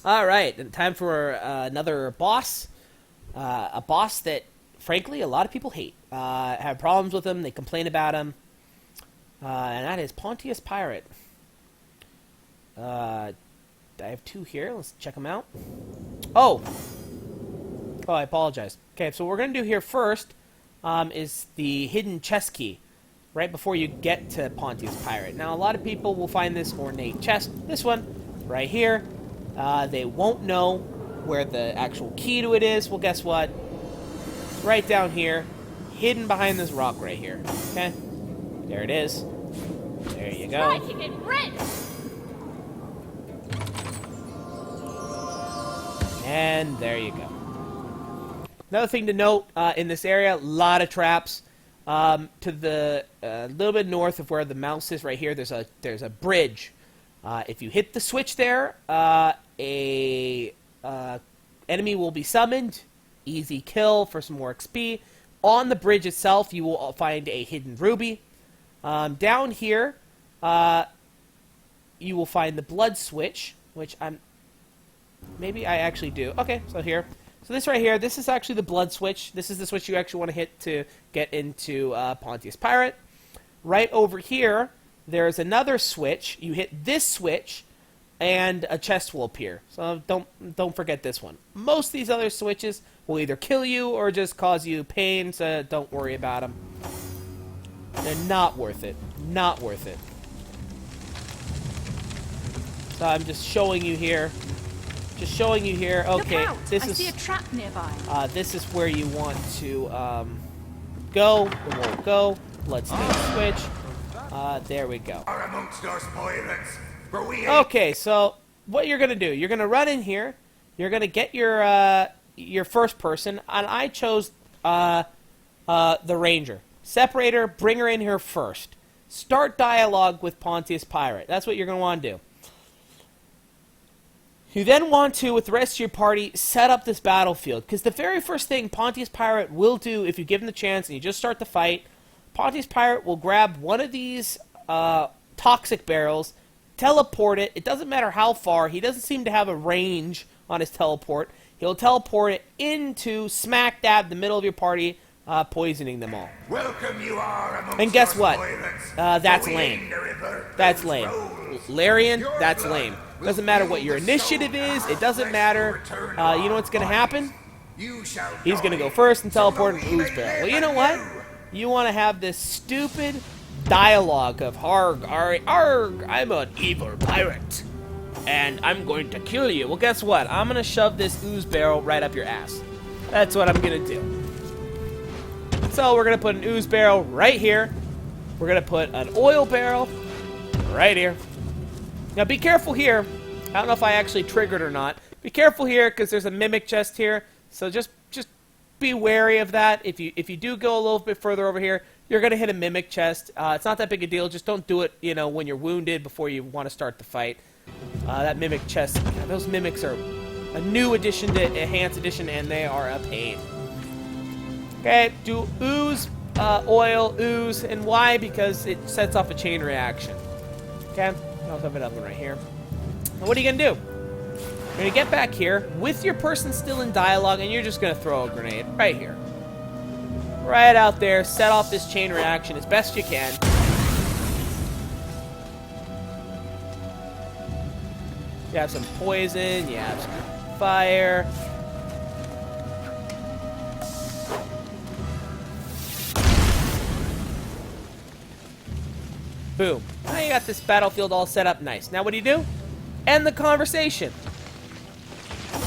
All right, and time for another boss. A boss that, frankly, a lot of people hate. Have problems with him. They complain about him. And that is Pontius Pirate. I have two here. Let's check them out. Oh, I apologize. Okay, so what we're going to do here first is the hidden chest key right before you get to Pontius Pirate. Now, a lot of people will find this ornate chest, this one, right here. They won't know where the actual key to it is. Well, guess what? It's right down here, hidden behind this rock right here. Okay? There it is. There you go. Try to get rid. And there you go. Another thing to note in this area, a lot of traps. To the little bit north of where the mouse is, right here, there's a bridge. If you hit the switch there, a enemy will be summoned. Easy kill for some more XP. On the bridge itself, you will find a hidden ruby. Down here, you will find the blood switch, which maybe I actually do. Okay, so here. So this right here, this is actually the blood switch. This is the switch you actually want to hit to get into Pontius Pirate. Right over here, there's another switch. You hit this switch, and a chest will appear. So don't forget this one. Most of these other switches will either kill you or just cause you pain, so don't worry about them. They're not worth it. Not worth it. So I'm just showing you here. Just showing you here. Okay, Look out. I see a trap nearby. This is where you want to go. It won't go. Let's switch. There we go. Are amongst us pirates, for we Okay, so what you're gonna do? You're gonna run in here. You're gonna get your first person, and I chose the ranger. Separator. Bring her in here first. Start dialogue with Pontius Pirate. That's what you're gonna want to do. You then want to, with the rest of your party, set up this battlefield. Because the very first thing Pontius Pirate will do, if you give him the chance and you just start the fight, Pontius Pirate will grab one of these toxic barrels, teleport it. It doesn't matter how far. He doesn't seem to have a range on his teleport. He'll teleport it into smack dab the middle of your party, poisoning them all. welcome you are amongst And guess us what? pirates, That's for we lame. aim the river, That's whose lame. rolls Larian, your that's blood lame. will Doesn't matter fuel what your the initiative soul is. of It doesn't flesh matter. to return You know our what's going to bodies. happen? You shall He's going to die, go first and so teleport that an we ooze may barrel. live Well, you know what? anew. You want to have this stupid dialogue of Harg, arg, arg, I'm an evil pirate, and I'm going to kill you. Well, guess what? I'm going to shove this ooze barrel right up your ass. That's what I'm going to do. So we're going to put an ooze barrel right here. We're going to put an oil barrel right here. Now be careful here. I don't know if I actually triggered or not. Be careful here because there's a mimic chest here. So just be wary of that. If you do go a little bit further over here, you're going to hit a mimic chest. It's not that big a deal. Just don't do it, when you're wounded before you want to start the fight. That mimic chest, those mimics are a new addition to Enhanced Edition, and they are a pain. Okay, do ooze, oil, ooze, and why? Because it sets off a chain reaction. Okay, I'll have another one right here. Now what are you going to do? You're going to get back here with your person still in dialogue, and you're just going to throw a grenade right here. Right out there, set off this chain reaction as best you can. You have some poison, you have some fire. Boom. Now you got this battlefield all set up nice. Now what do? End the conversation.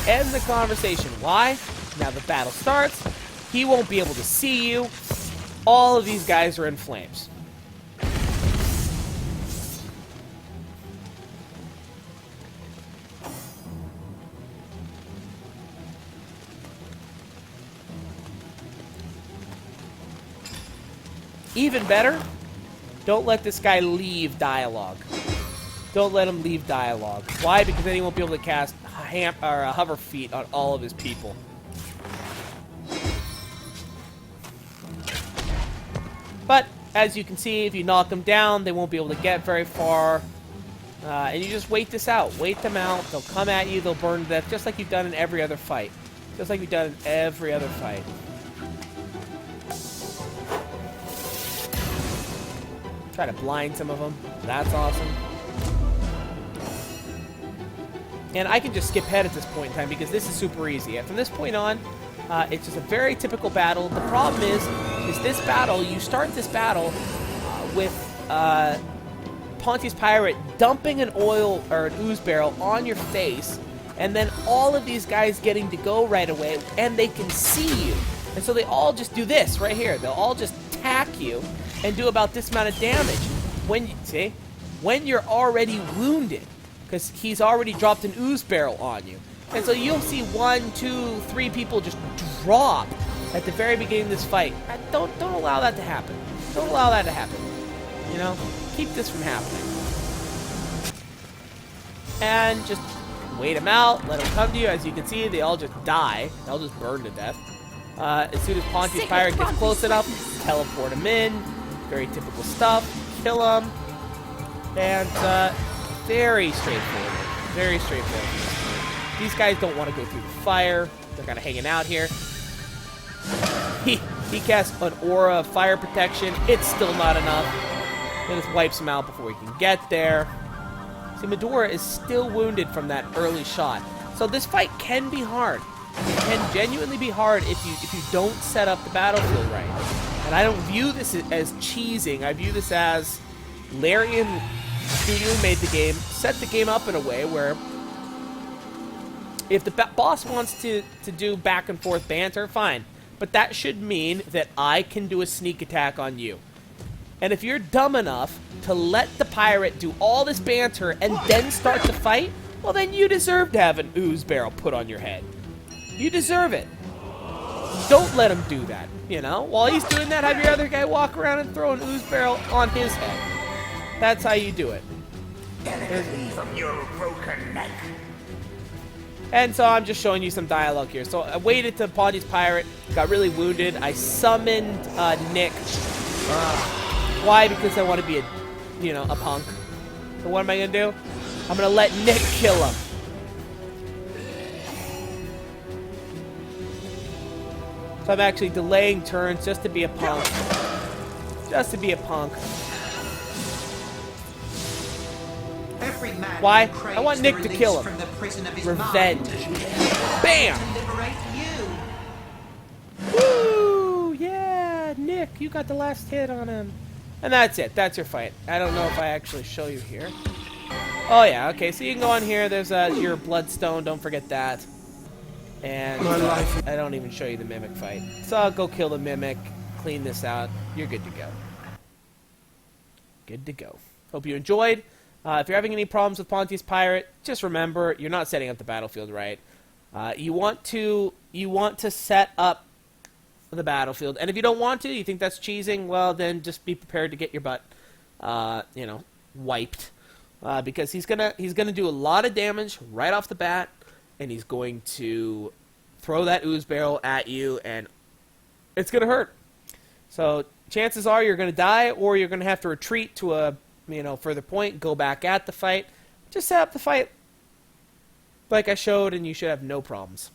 End the conversation. Why? Now the battle starts. He won't be able to see you. All of these guys are in flames. Even better, don't let this guy leave dialogue. Don't let him leave dialogue. Why? Because then he won't be able to cast hover feet on all of his people. But, as you can see, if you knock them down, they won't be able to get very far. And you just wait this out. Wait them out. They'll come at you. They'll burn to death, just like you've done in every other fight. Just like you've done in every other fight. Try to blind some of them. That's awesome. And I can just skip ahead at this point in time because this is super easy. From this point on, it's just a very typical battle. The problem is this battle, you start this battle with Pontius Pirate dumping an oil or an ooze barrel on your face, and then all of these guys getting to go right away, and they can see you. And so they all just do this right here. They'll all just attack you and do about this amount of damage. When you're already wounded, because he's already dropped an ooze barrel on you. And so you'll see 1, 2, 3 people just drop at the very beginning of this fight. Don't allow that to happen. Don't allow that to happen. You know? Keep this from happening. And just wait them out, let them come to you. As you can see, they all just die. They'll just burn to death. As soon as Pontius Pirate gets close enough, teleport him in. Very typical stuff. Kill him. And very straightforward. Very straightforward. These guys don't want to go through the fire. They're kind of hanging out here. He casts an aura of fire protection. It's still not enough. It just wipes him out before he can get there. See, Medora is still wounded from that early shot. So this fight can be hard. It can genuinely be hard if you don't set up the battlefield right. And I don't view this as cheesing. I view this as Larian Studio made the game, set the game up in a way where if the boss wants to do back and forth banter, fine. But that should mean that I can do a sneak attack on you. And if you're dumb enough to let the pirate do all this banter and then start the fight, well then you deserve to have an ooze barrel put on your head. You deserve it. Don't let him do that, you know? While he's doing that, have your other guy walk around and throw an ooze barrel on his head. That's how you do it. Elegantly from your broken neck. And so I'm just showing you some dialogue here. So I waited to Pontius Pirate, got really wounded. I summoned Nick. Why? Because I want to be a punk. So what am I gonna do? I'm gonna let Nick kill him. So I'm actually delaying turns just to be a punk. Just to be a punk. Why? I want Nick to kill him. Revenge. Bam! Woo! Yeah, Nick, you got the last hit on him. And that's it. That's your fight. I don't know if I actually show you here. Oh yeah, okay. So you can go on here. There's your bloodstone. Don't forget that. And I don't even show you the mimic fight. So I'll go kill the mimic, clean this out. You're good to go. Good to go. Hope you enjoyed. If you're having any problems with Pontius Pirate, just remember you're not setting up the battlefield right. You want to set up the battlefield, and if you don't want to, you think that's cheesing, well then just be prepared to get your butt, wiped, because he's gonna do a lot of damage right off the bat, and he's going to throw that ooze barrel at you, and it's gonna hurt. So chances are you're gonna die, or you're gonna have to retreat to a further point, go back at the fight. Just set up the fight like I showed, and you should have no problems.